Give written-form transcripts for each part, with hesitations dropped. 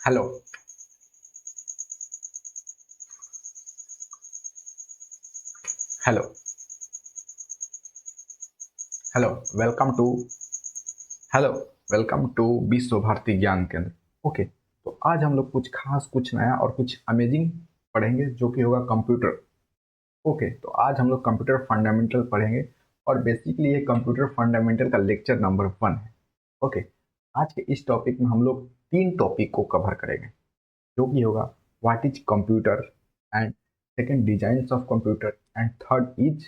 Hello hello hello welcome to hello welcome to Vishwa Bharati ज्ञान केंद्र। Okay, तो आज हम लोग कुछ खास, कुछ नया और कुछ अमेजिंग पढ़ेंगे जो कि होगा कंप्यूटर। ओके, तो आज हम लोग कंप्यूटर फंडामेंटल पढ़ेंगे और बेसिकली ये कंप्यूटर फंडामेंटल का लेक्चर नंबर 1 है। ओके, आज के इस टॉपिक में हम लोग 3 टॉपिक को कवर करेंगे जो कि होगा what is computer, and second designs of computer, and third is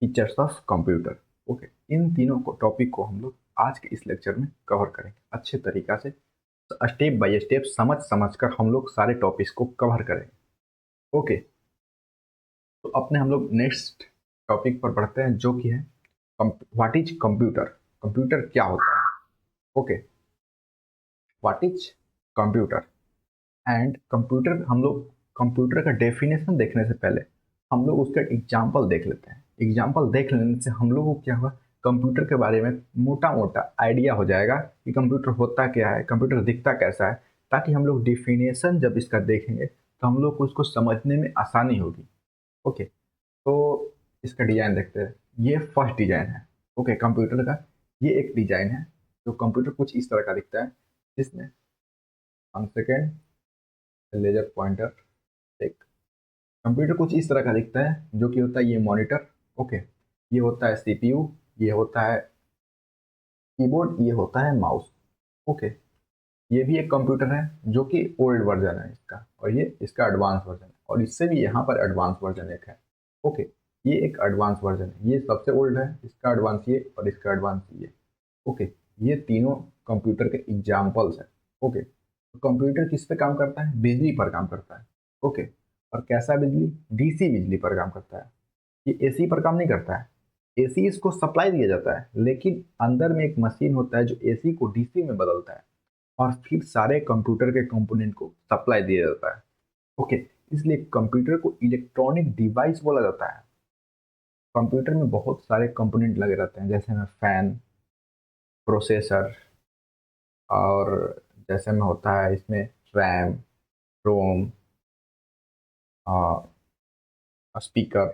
features of computer. Okay, इन तीनों को टॉपिक को हम लोग आज के इस लेक्चर में कवर करेंगे अच्छे तरीका से, स्टेप बाय स्टेप समझ समझ कर हम लोग सारे टॉपिक्स को कवर करेंगे। ओके, तो अपने हम लोग नेक्स्ट टॉपिक पर बढ़ते हैं जो कि है व्हाट इज कंप्यूटर। कंप्यूटर क्या होता है? Okay, what is computer and computer. हम लोग कंप्यूटर का डेफिनेशन देखने से पहले हम लोग उसका एग्जाम्पल देख लेते हैं। एग्जाम्पल देख लेने से हम लोगों को क्या होगा, कंप्यूटर के बारे में मोटा मोटा आइडिया हो जाएगा कि कंप्यूटर होता क्या है, कंप्यूटर दिखता कैसा है, ताकि हम लोग डेफिनेशन जब इसका देखेंगे तो हम लोग को उसको समझने में आसानी होगी। ओके, तो इसका डिजाइन देखते हैं। ये फर्स्ट डिजाइन है। ओके, कंप्यूटर का ये एक डिजाइन है। तो कंप्यूटर कुछ इस तरह का दिखता है जिसमें 1 सेकेंड लेजर पॉइंटर, एक कंप्यूटर कुछ इस तरह का दिखता है जो कि होता है ये मॉनिटर। ओके, ये होता है सीपीयू, ये होता है कीबोर्ड, ये होता है माउस। ओके, ये भी एक कंप्यूटर है जो कि ओल्ड वर्जन है इसका, और ये इसका एडवांस वर्जन है, और इससे भी यहाँ पर एडवांस वर्जन एक है। ओके, ये एक एडवांस वर्जन है, ये सबसे ओल्ड है, इसका एडवांस ये और इसका एडवांस ये। ओके, ये तीनों कंप्यूटर के एग्जाम्पल्स हैं। ओके, तो कंप्यूटर किस पे काम करता है? बिजली पर काम करता है। ओके, और कैसा बिजली? डीसी बिजली पर काम करता है। ये एसी पर काम नहीं करता है। एसी इसको सप्लाई दिया जाता है, लेकिन अंदर में एक मशीन होता है जो एसी को डीसी में बदलता है, और फिर सारे कंप्यूटर के कंपोनेंट को सप्लाई दिया जाता है। ओके, इसलिए कंप्यूटर को इलेक्ट्रॉनिक डिवाइस बोला जाता है। कंप्यूटर में बहुत सारे कंपोनेंट लगे रहते हैं, जैसे में फैन, प्रोसेसर, और जैसे में होता है इसमें रैम, रोम, स्पीकर,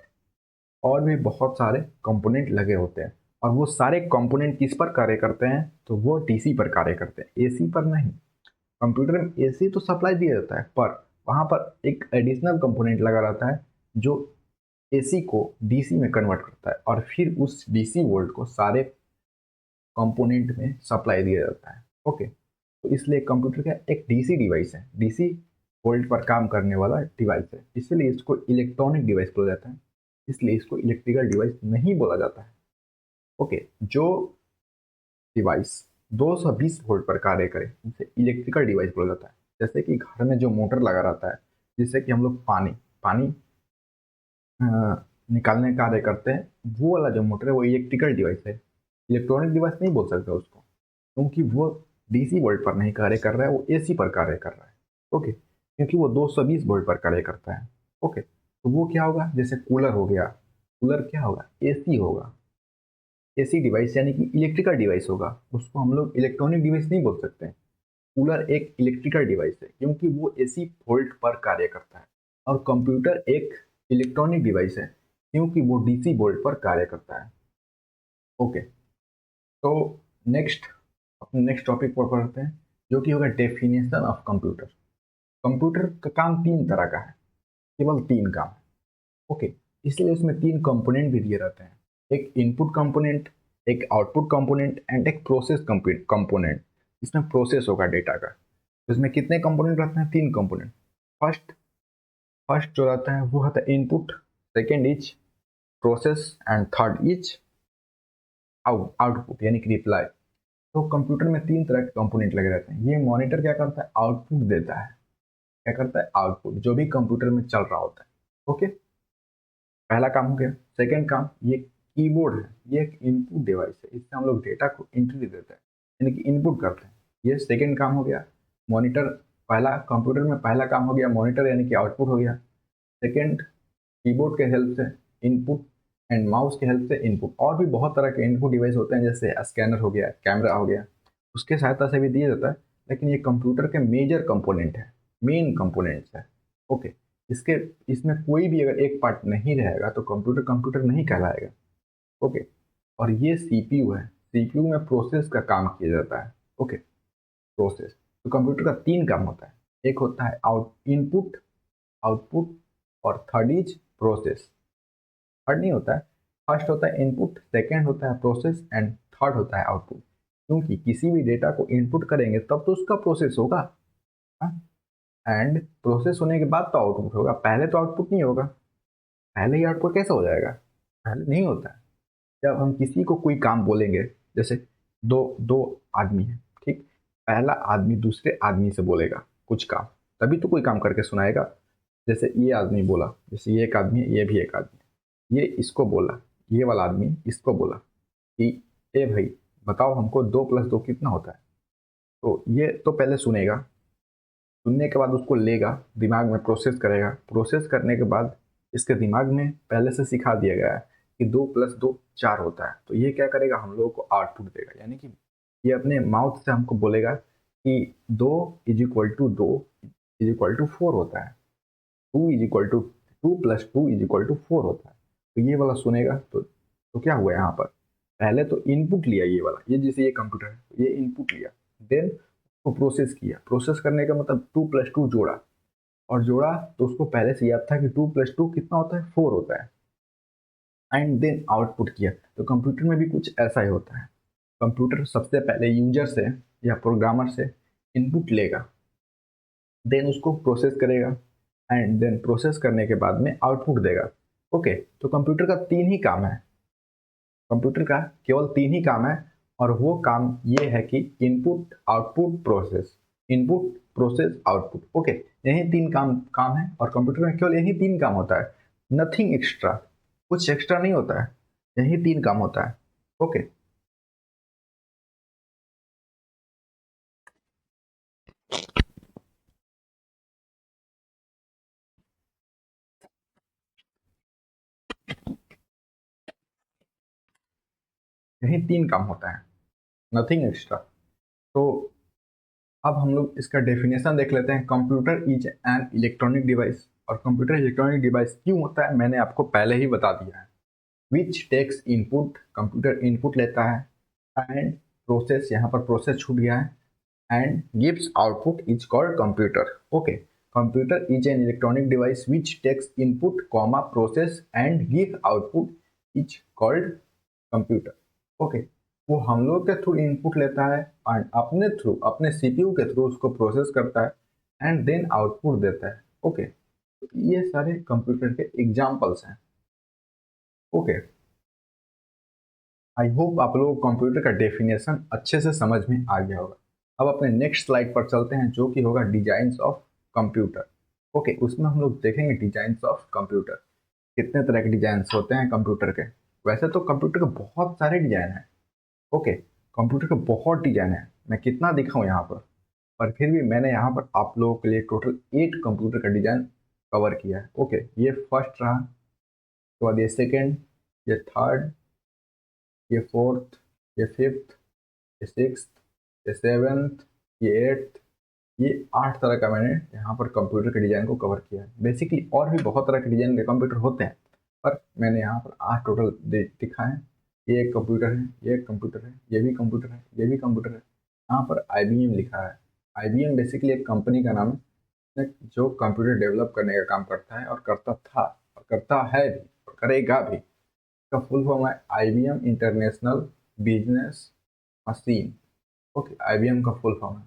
और भी बहुत सारे कंपोनेंट लगे होते हैं। और वो सारे कंपोनेंट किस पर कार्य करते हैं? तो वो डीसी पर कार्य करते हैं, एसी पर नहीं। कंप्यूटर में एसी तो सप्लाई दिया जाता है, पर वहाँ पर एक एडिशनल कंपोनेंट लगा रहता है जो एसी को डीसी में कन्वर्ट करता है, और फिर उस डीसी वोल्ट को सारे कंपोनेंट में सप्लाई दिया जाता है। ओके, तो इसलिए कंप्यूटर का एक डीसी डिवाइस है, डीसी वोल्ट पर काम करने वाला डिवाइस है, इसलिए इसको इलेक्ट्रॉनिक डिवाइस बोला जाता है, इसलिए इसको इलेक्ट्रिकल डिवाइस नहीं बोला जाता है। ओके, जो डिवाइस 220 वोल्ट पर कार्य करे उसे इलेक्ट्रिकल डिवाइस बोला जाता है। जैसे कि घर में जो मोटर लगा रहता है जिससे कि हम लोग पानी पानी अ, निकालने का कार्य करते हैं, वो वाला जो मोटर है वो इलेक्ट्रिकल डिवाइस है। इलेक्ट्रॉनिक डिवाइस नहीं बोल सकते उसको, क्योंकि वो डीसी वोल्ट पर नहीं कार्य कर रहा है, वो एसी पर कार्य कर रहा है। ओके, क्योंकि वो 220 वोल्ट पर कार्य करता है। ओके, तो वो क्या होगा, जैसे कूलर हो गया, कूलर क्या होगा? एसी होगा। एसी डिवाइस यानी कि इलेक्ट्रिकल डिवाइस होगा, उसको हम लोग इलेक्ट्रॉनिक डिवाइस नहीं बोल सकते हैं। कूलर एक इलेक्ट्रिकल डिवाइस है क्योंकि वो एसी वोल्ट पर कार्य करता है, और कंप्यूटर एक इलेक्ट्रॉनिक डिवाइस है क्योंकि वो डीसी वोल्ट पर कार्य करता है। ओके, तो नेक्स्ट अपने नेक्स्ट टॉपिक पर पढ़ते हैं जो कि होगा डेफिनेशन ऑफ कंप्यूटर। कंप्यूटर का काम 3 तरह का है, केवल 3 काम है। ओके, इसलिए उसमें 3 कंपोनेंट भी दिए रहते हैं, एक इनपुट कंपोनेंट, एक आउटपुट कंपोनेंट, एंड एक प्रोसेस कंपोनेंट। इसमें प्रोसेस होगा डेटा का। तो इसमें कितने कंपोनेंट रहते हैं? 3 कंपोनेंट। फर्स्ट फर्स्ट जो रहता है वो होता है input, second is process, and third is output यानी कि रिप्लाई। तो कंप्यूटर में 3 तरह के कंपोनेंट लगे रहते हैं। ये मॉनिटर क्या करता है? आउटपुट देता है। क्या करता है? आउटपुट, जो भी कंप्यूटर में चल रहा होता है। ओके, पहला काम हो गया। सेकेंड काम, ये कीबोर्ड है, ये एक इनपुट डिवाइस है, इससे हम लोग डेटा को एंट्री देते हैं यानी कि इनपुट करते हैं। ये सेकेंड काम हो गया। मॉनिटर, पहला कंप्यूटर में पहला काम हो गया मॉनिटर यानी कि आउटपुट हो गया। सेकेंड, कीबोर्ड के हेल्प से इनपुट, एंड माउस के हेल्प से इनपुट। और भी बहुत तरह के इनपुट डिवाइस होते हैं, जैसे स्कैनर हो गया, कैमरा हो गया, उसके सहायता से भी दिया जाता है। लेकिन ये कंप्यूटर के मेजर कंपोनेंट है, मेन कंपोनेंट्स है। ओके, इसके इसमें कोई भी अगर एक पार्ट नहीं रहेगा तो कंप्यूटर कंप्यूटर नहीं कहलाएगा। ओके, और ये सीपीयू है, सीपीयू में प्रोसेस का काम किया जाता है। ओके, प्रोसेस, तो कंप्यूटर का 3 काम होता है। एक होता है इनपुट, आउटपुट, और थर्ड इज प्रोसेस। थर्ड नहीं होता है, फर्स्ट होता है इनपुट, सेकेंड होता है प्रोसेस एंड थर्ड होता है आउटपुट। क्योंकि किसी भी डेटा को इनपुट करेंगे तब तो उसका प्रोसेस होगा, एंड प्रोसेस होने के बाद तो आउटपुट होगा, पहले तो आउटपुट नहीं होगा। पहले ही आउटपुट कैसे हो जाएगा? पहले नहीं होता है। जब हम किसी को कोई काम बोलेंगे, जैसे दो दो आदमी है, ठीक, पहला आदमी दूसरे आदमी से बोलेगा कुछ काम, तभी तो कोई काम करके सुनाएगा। जैसे ये आदमी बोला, जैसे ये एक आदमी है, ये भी एक आदमी है, ये इसको बोला, ये वाला आदमी इसको बोला कि ए भाई बताओ हमको 2 + 2 कितना होता है। तो ये तो पहले सुनेगा, सुनने के बाद उसको लेगा, दिमाग में प्रोसेस करेगा, प्रोसेस करने के बाद इसके दिमाग में पहले से सिखा दिया गया है कि 2 + 2 4 होता है। तो ये क्या करेगा, हम लोगों को आउटपुट देगा, यानी कि ये अपने माउथ से हमको बोलेगा कि 2 = 2 = 4 होता है, 2 + 2 = 4 होता है। तो ये वाला सुनेगा, तो क्या हुआ यहाँ पर, पहले तो इनपुट लिया ये वाला, ये जैसे ये कंप्यूटर है, ये इनपुट लिया, देन उसको प्रोसेस किया, प्रोसेस करने का मतलब 2 + 2 जोड़ा, और जोड़ा तो उसको पहले से याद था कि 2 + 2 कितना होता है, 4 होता है, एंड देन आउटपुट किया। तो कंप्यूटर में भी कुछ ऐसा ही होता है। कंप्यूटर सबसे पहले यूजर से या प्रोग्रामर से इनपुट लेगा, देन उसको प्रोसेस करेगा, एंड देन प्रोसेस करने के बाद में आउटपुट देगा। ओके, तो कंप्यूटर का 3 ही काम है, कंप्यूटर का केवल 3 ही काम है, और वो काम ये है कि input output process, input process output. Okay, यही 3 काम काम है, और कंप्यूटर में केवल यही 3 काम होता है, नथिंग एक्स्ट्रा, कुछ एक्स्ट्रा नहीं होता है, यही 3 काम होता है। ओके, यही 3 काम होता है, नथिंग एक्स्ट्रा। तो अब हम लोग इसका डेफिनेशन देख लेते हैं। Computer is an electronic device, और कंप्यूटर इलेक्ट्रॉनिक डिवाइस क्यों होता है मैंने आपको पहले ही बता दिया है। Which takes input, computer input लेता है, एंड प्रोसेस, यहाँ पर प्रोसेस छूट गया है, and gives output is called computer. Okay, computer is an electronic device which takes input comma process and give output is called computer. Okay, वो हम लोग के थ्रू इनपुट लेता है एंड अपने थ्रू, अपने सीपीयू के थ्रू उसको प्रोसेस करता है एंड देन आउटपुट देता है। ओके, तो ये सारे कंप्यूटर के एग्जांपल्स हैं। ओके, आई होप आप लोगों को कंप्यूटर का डेफिनेशन अच्छे से समझ में आ गया होगा। अब अपने नेक्स्ट स्लाइड पर चलते हैं, जो कि होगा डिजाइन्स ऑफ कंप्यूटर। ओके, उसमें हम लोग देखेंगे डिजाइन्स ऑफ कंप्यूटर, कितने तरह के डिजाइन्स होते हैं कंप्यूटर के। वैसे तो कंप्यूटर के बहुत सारे डिजाइन हैं। ओके, कंप्यूटर के बहुत डिजाइन है, मैं कितना दिखाऊं यहाँ पर फिर भी मैंने यहाँ पर आप लोगों के लिए टोटल 8 कंप्यूटर का डिजाइन कवर किया है। ओके, ये फर्स्ट रहा, उसके बाद ये सेकेंड, ये थर्ड, ये फोर्थ, ये फिफ्थ, ये सिक्स्थ, ये सेवेंथ, ये एट्थ, ये 8 तरह का मैंने यहाँ पर कंप्यूटर के डिजाइन को कवर किया है। बेसिकली और भी बहुत तरह के डिजाइन के कंप्यूटर होते हैं, पर मैंने यहाँ पर 8 टोटल दिखाए हैं। ये एक कंप्यूटर है, ये एक कंप्यूटर है, ये भी कंप्यूटर है, ये भी कंप्यूटर है। यहाँ पर IBM लिखा है। IBM बेसिकली एक कंपनी का नाम है जो कंप्यूटर डेवलप करने का काम करता है, और करता था, और करता है भी, और करेगा भी। इसका फुल फॉर्म है IBM international business machine. Okay, IBM का फुल फॉर्म है।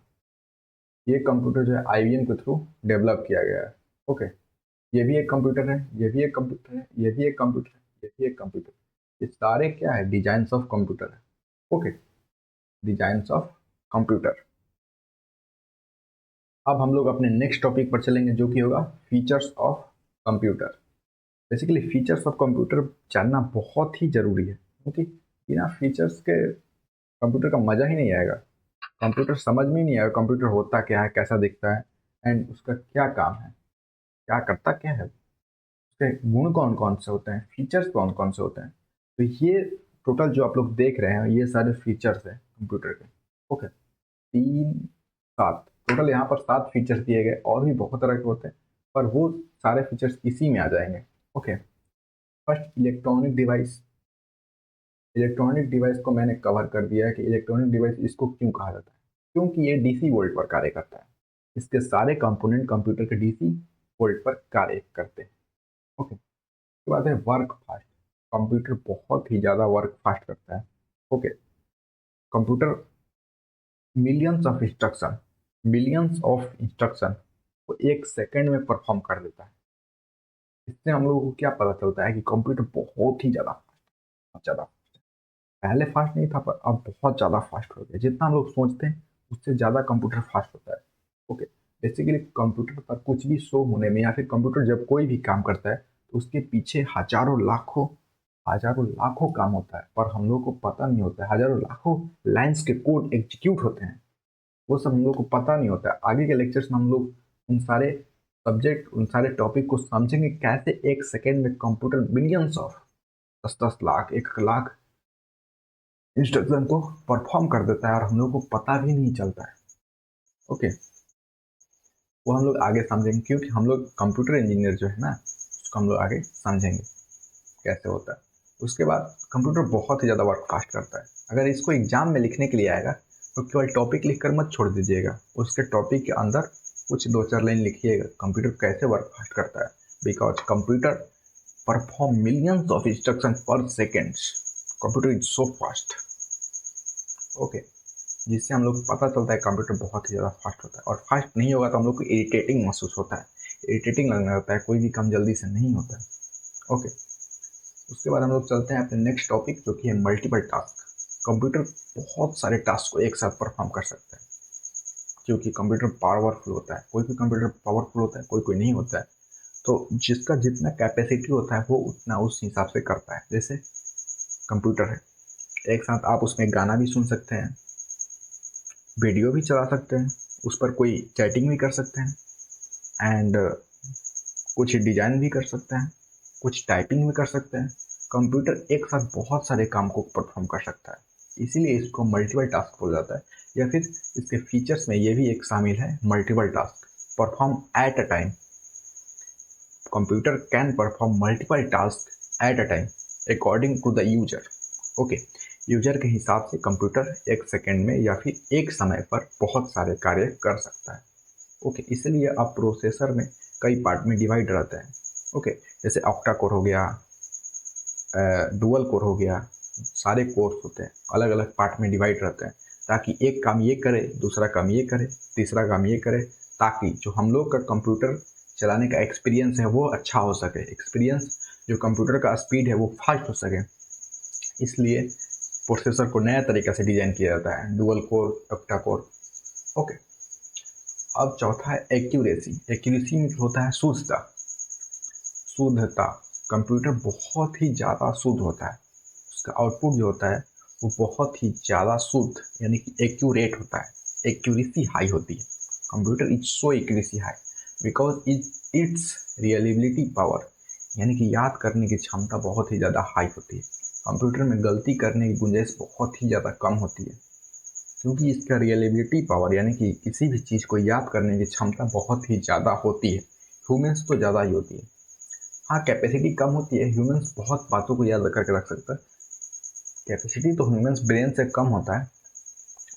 ये कंप्यूटर जो है IBM के थ्रू डेवलप किया गया है। ओके, ये भी एक कंप्यूटर है, ये भी एक कंप्यूटर है, ये भी एक कंप्यूटर है, ये भी एक कंप्यूटर। ये सारे क्या है, डिजाइन्स ऑफ कंप्यूटर है। Okay, designs of computer. अब हम लोग अपने नेक्स्ट टॉपिक पर चलेंगे, जो कि होगा features of computer. Basically features of computer जानना बहुत ही जरूरी है, क्योंकि बिना फीचर्स के कंप्यूटर का मजा ही नहीं आएगा। कंप्यूटर समझ में ही नहीं आएगा कंप्यूटर होता क्या है, कैसा दिखता है, एंड उसका क्या काम है, क्या करता क्या है, उसके गुण कौन कौन से होते हैं, फीचर्स कौन कौन से होते हैं। तो ये टोटल जो आप लोग देख रहे हैं, ये सारे फीचर्स हैं कंप्यूटर के। ओके, 3 7 टोटल यहाँ पर 7 फीचर्स दिए गए, और भी बहुत तरह के होते हैं पर वो सारे फीचर्स इसी में आ जाएंगे। Okay, first electronic device. Electronic device को मैंने कवर कर दिया है कि इलेक्ट्रॉनिक डिवाइस इसको क्यों कहा जाता है, क्योंकि ये डीसी वोल्ट पर कार्य करता है। इसके सारे कंपोनेंट कंप्यूटर के डीसी वोल्ट पर कार्य करते हैं। ओके, उसके बाद है वर्क फास्ट। कंप्यूटर बहुत ही ज़्यादा वर्क फास्ट करता है। Okay, computer millions of instruction को एक सेकंड में परफॉर्म कर देता है। इससे हम लोगों को क्या पता चलता है कि कंप्यूटर बहुत ही ज़्यादा पहले फास्ट नहीं था पर अब बहुत ज़्यादा फास्ट हो गया। जितना हम लोग सोचते हैं उससे ज़्यादा कंप्यूटर फास्ट होता है। ओके, बेसिकली कंप्यूटर पर कुछ भी शो होने में या फिर कंप्यूटर जब कोई भी काम करता है तो उसके पीछे हजारों लाखों काम होता है, पर हम लोग को पता नहीं होता है। हजारों लाखों लाइंस के कोड एग्जीक्यूट होते हैं, वो सब हम लोग को पता नहीं होता है। आगे के लेक्चर्स में हम लोग उन सारे टॉपिक को समझेंगे, कैसे एक सेकेंड में computer millions of 10-10 lakh 1 lakh instruction को परफॉर्म कर देता है और हम लोग को पता भी नहीं चलता है। ओके, वो हम लोग आगे समझेंगे, क्योंकि हम लोग कंप्यूटर इंजीनियर जो है ना, उसको हम लोग आगे समझेंगे कैसे होता है। उसके बाद कंप्यूटर बहुत ही ज़्यादा वर्क फास्ट करता है। अगर इसको एग्जाम में लिखने के लिए आएगा तो केवल टॉपिक लिखकर मत छोड़ दीजिएगा, उसके टॉपिक के अंदर कुछ 2-4 लाइन लिखिएगा कंप्यूटर कैसे वर्क फास्ट करता है। Because computer perform millions of instruction per second. Computer is so fast. Okay, जिससे हम लोग को पता चलता है कंप्यूटर बहुत ही ज़्यादा फास्ट होता है। और फास्ट नहीं होगा तो हम लोग को इरिटेटिंग महसूस होता है, इरिटेटिंग लगने लगता है, कोई भी काम जल्दी से नहीं होता है। ओके, उसके बाद हम लोग चलते हैं अपने नेक्स्ट टॉपिक, जो कि है मल्टीपल टास्क। कंप्यूटर बहुत सारे टास्क को एक साथ परफॉर्म कर सकता है, क्योंकि कंप्यूटर पावरफुल होता है। कोई भी कंप्यूटर पावरफुल होता है, कोई कोई नहीं होता है। तो जिसका जितना कैपेसिटी होता है वो उतना उस हिसाब से करता है। जैसे कंप्यूटर है, एक साथ आप उसमें गाना भी सुन सकते हैं, वीडियो भी चला सकते हैं, उस पर कोई चैटिंग भी कर सकते हैं, एंड कुछ डिजाइन भी कर सकते हैं, कुछ टाइपिंग भी कर सकते हैं। कंप्यूटर एक साथ बहुत सारे काम को परफॉर्म कर सकता है, इसीलिए इसको मल्टीपल टास्क बोला जाता है। या फिर इसके फीचर्स में ये भी एक शामिल है, multiple task perform at a time. Computer can perform multiple task at a time according to the user. Okay, user के हिसाब से कंप्यूटर एक सेकेंड में या फिर एक समय पर बहुत सारे कार्य कर सकता है। ओके, इसलिए अब प्रोसेसर में कई पार्ट में डिवाइड रहते हैं। ओके, जैसे ऑक्टा कोर हो गया, डुअल कोर हो गया, सारे कोर्स होते हैं, अलग अलग पार्ट में डिवाइड रहते हैं, ताकि एक काम ये करे, दूसरा काम ये करे, तीसरा काम ये करे, ताकि जो हम लोग का कंप्यूटर चलाने का एक्सपीरियंस है वो अच्छा हो सके। एक्सपीरियंस जो कंप्यूटर का स्पीड है वो फास्ट हो सके, इसलिए प्रोसेसर को नया तरीका से डिजाइन किया जाता है, dual core, octa core. Okay, अब चौथा है एक्यूरेसी। एक्यूरेसी में होता है शुद्धता। कंप्यूटर बहुत ही ज़्यादा शुद्ध होता है, उसका आउटपुट जो होता है वो बहुत ही ज़्यादा शुद्ध यानी कि एक्यूरेट होता है। एक्यूरेसी हाई होती है, computer is so accuracy high because its reliability power यानी कि याद करने की क्षमता बहुत ही ज़्यादा हाई होती है। कंप्यूटर में गलती करने की गुंजाइश बहुत ही ज़्यादा कम होती है, क्योंकि इसका रियलेबिलिटी पावर यानी कि किसी भी चीज़ को याद करने की क्षमता बहुत ही ज़्यादा होती है। ह्यूमन्स तो ज़्यादा ही होती है। हाँ, कैपेसिटी कम होती है, ह्यूमन्स बहुत बातों को याद करके रख सकता है। कैपेसिटी तो ह्यूमन्स ब्रेन से कम होता है,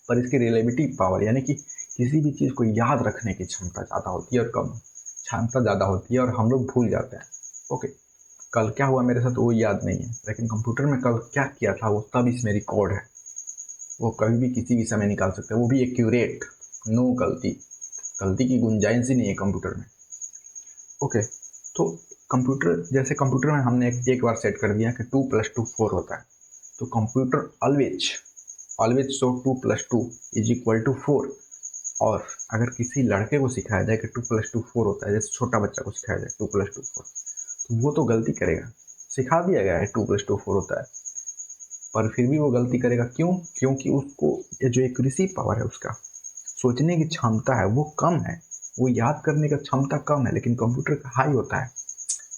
पर इसकी रियलेबिलिटी पावर यानी कि किसी भी चीज़ को याद रखने की क्षमता ज़्यादा होती है और कम क्षमता ज़्यादा होती है, और हम लोग भूल जाते हैं। ओके, कल क्या हुआ मेरे साथ वो याद नहीं है, लेकिन कंप्यूटर में कल क्या किया था वो सब इसमें रिकॉर्ड है। वो कभी भी किसी भी समय निकाल सकते हैं, वो भी एक्यूरेट, नो गलती की गुंजाइश ही नहीं है कंप्यूटर में। ओके, तो कंप्यूटर में हमने एक बार सेट कर दिया कि 2+2 4 होता है, तो computer always show 2+2 is equal to 4। और अगर किसी लड़के को सिखाया जाए कि 2+2 4 होता है, जैसे छोटा बच्चा को सिखाया जाए 2+2 4, तो वो तो गलती करेगा। सिखा दिया गया है 2+2 4 होता है, पर फिर भी वो गलती करेगा। क्यों? क्योंकि उसको जो एक्यूरेसी पावर है, उसका सोचने की क्षमता है वो कम है, वो याद करने का क्षमता कम है। लेकिन कंप्यूटर का हाई होता है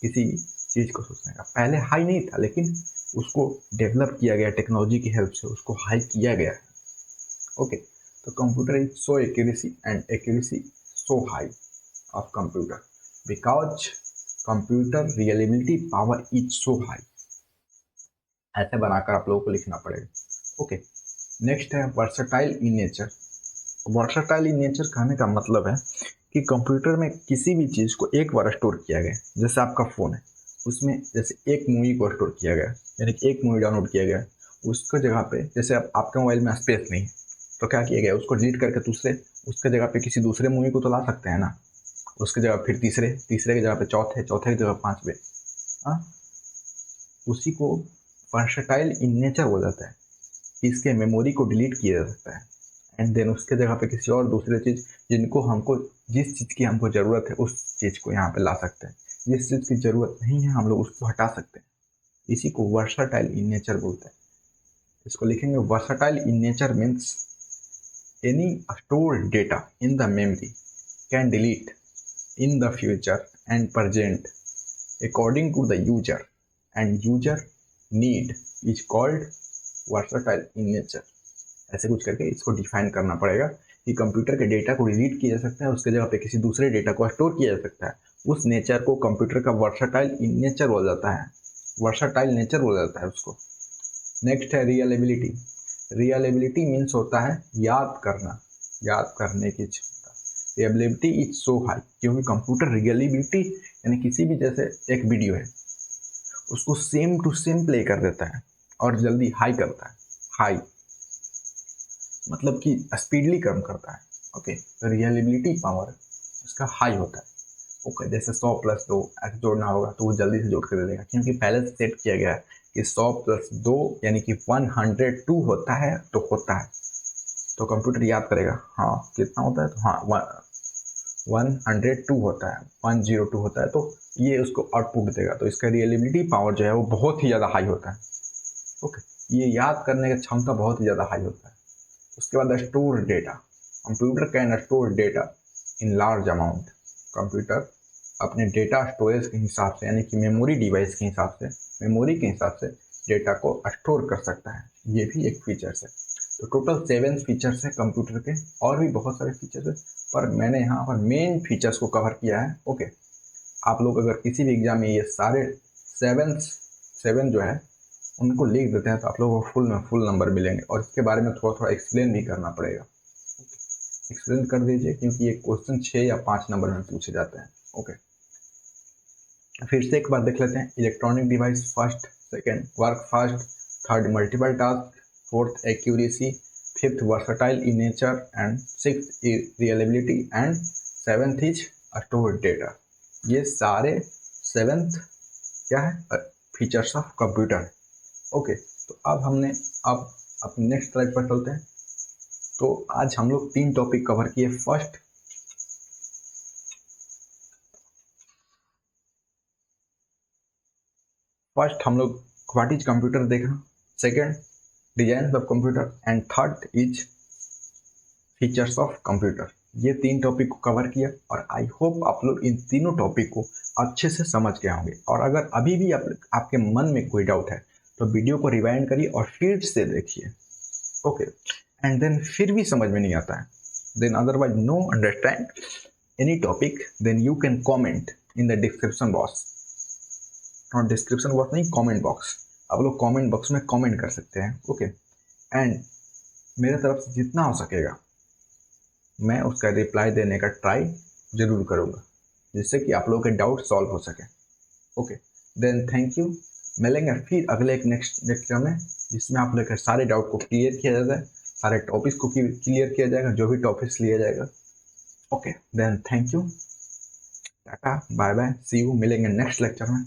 किसी चीज़ को सोचने का। पहले हाई नहीं था, लेकिन उसको डेवलप किया गया टेक्नोलॉजी की हेल्प से, उसको हाई किया गया है। ओके, तो computer is so accuracy and accuracy so high of computer because computer reliability power is so high. ऐसे बनाकर आप लोगों को लिखना पड़ेगा। ओके, नेक्स्ट है versatile in nature. Versatile in nature कहने का मतलब है कि कंप्यूटर में किसी भी चीज़ को एक बार स्टोर किया गया, जैसे आपका फ़ोन है, उसमें जैसे एक मूवी को स्टोर किया गया, यानी कि एक मूवी डाउनलोड किया गया, उसको जगह पे जैसे अब आपके मोबाइल में स्पेस नहीं है तो क्या किया गया, उसको डिलीट करके दूसरे उसके जगह पे किसी दूसरे मूवी को तो ला सकते हैं ना, उसके जगह फिर तीसरे की जगह पे चौथे की जगह पाँचवें। हाँ, उसी को वर्सटाइल इन नेचर हो जाता है। इसके मेमोरी को डिलीट किया जा सकता है एंड देन उसके जगह पे किसी और दूसरे चीज़ जिनको हमको जिस चीज़ की हमको ज़रूरत है उस चीज़ को यहाँ पे ला सकते हैं। जिस चीज़ की ज़रूरत नहीं है हम लोग उसको हटा सकते हैं। इसी को वर्सटाइल इन नेचर बोलते हैं। इसको लिखेंगे versatile in nature means any stored data in the memory can delete in the future and present according to the user and user need is called versatile in nature. ऐसे कुछ करके इसको define करना पड़ेगा कि कंप्यूटर के data को delete किया जा सकता है, उसके जगह पे किसी दूसरे डेटा को स्टोर किया जा सकता है। उस नेचर को कंप्यूटर का वर्सटाइल इन नेचर बोला जाता है, वर्सटाइल नेचर बोला जाता है उसको। नेक्स्ट है रियलेबिलिटी। रियलेबिलिटी मीन्स होता है याद करना, याद करने की क्षमता। रियलेबिलिटी इज सो हाई क्योंकि कंप्यूटर रियलेबिलिटी यानी किसी भी जैसे एक वीडियो है उसको सेम टू सेम प्ले कर देता है और जल्दी हाई करता है। हाई मतलब कि स्पीडली कम करता है। ओके, तो रियलेबिलिटी पावर उसका हाई होता है। ओके, जैसे 100 + 2 ऐसे जोड़ना होगा तो वो जल्दी से जोड़ कर दे देगा क्योंकि पहले से सेट किया गया है कि 100 + 2 यानी कि 102 होता है तो होता है। तो कंप्यूटर याद करेगा हाँ कितना होता है, तो हाँ 102 होता है, 102 होता है, तो ये उसको आउटपुट देगा। तो इसका रियलेबिलिटी पावर जो है वो बहुत ही ज़्यादा हाई होता है। ओके, ये याद करने की क्षमता बहुत ही ज़्यादा हाई होता है। उसके बाद store data. Computer can store data in large amount. Computer अपने डेटा स्टोरेज के हिसाब से यानी कि मेमोरी डिवाइस के हिसाब से, मेमोरी के हिसाब से डेटा को स्टोर कर सकता है। ये भी एक फीचर्स है। तो टोटल 7 फीचर्स है कंप्यूटर के, और भी बहुत सारे फीचर्स है पर मैंने यहाँ पर मेन फीचर्स को कवर किया है। ओके, आप लोग अगर किसी भी एग्जाम में ये सारे 7 जो है उनको लिख देते हैं तो आप लोगों को फुल नंबर मिलेंगे। और इसके बारे में थोड़ा थोड़ा एक्सप्लेन भी करना पड़ेगा। एक्सप्लेन कर दीजिए क्योंकि ये क्वेश्चन 6 या 5 नंबर में पूछे जाते हैं। ओके, फिर से एक बार देख लेते हैं। Electronic device first, second work fast, third multiple task, fourth accuracy, fifth versatile in nature and sixth reliability and seventh is store data. ये सारे 7 क्या है फीचर्स ऑफ कंप्यूटर। ओके, तो अब अपने नेक्स्ट स्लाइड पर चलते हैं। तो आज हम लोग 3 टॉपिक कवर किए। फर्स्ट हम लोग व्हाट इज कंप्यूटर देखा, second design of computer and third is features of computer. ये 3 टॉपिक को कवर किया और आई होप आप लोग इन तीनों टॉपिक को अच्छे से समझ गए होंगे। और अगर अभी भी आपके मन में कोई डाउट है तो वीडियो को रिवाइंड करिए और फिर से देखिए। ओके, एंड देन फिर भी समझ में नहीं आता है, then otherwise no understand any topic, then you can comment in the description box. और डिस्क्रिप्शन बॉक्स नहीं, कमेंट बॉक्स। आप लोग कमेंट बॉक्स में कमेंट कर सकते हैं। ओके, एंड मेरे तरफ से जितना हो सकेगा मैं उसका रिप्लाई देने का ट्राई जरूर करूँगा जिससे कि आप लोगों के डाउट सॉल्व हो सके। Okay, then thank you. मिलेंगे फिर अगले एक नेक्स्ट लेक्चर में जिसमें आप लोग के सारे डाउट को क्लियर किया जाता है, सारे टॉपिक्स को क्लियर किया जाएगा, जो भी टॉपिक्स लिया जाएगा। Okay, then thank you, tata bye bye, see you. मिलेंगे नेक्स्ट लेक्चर में।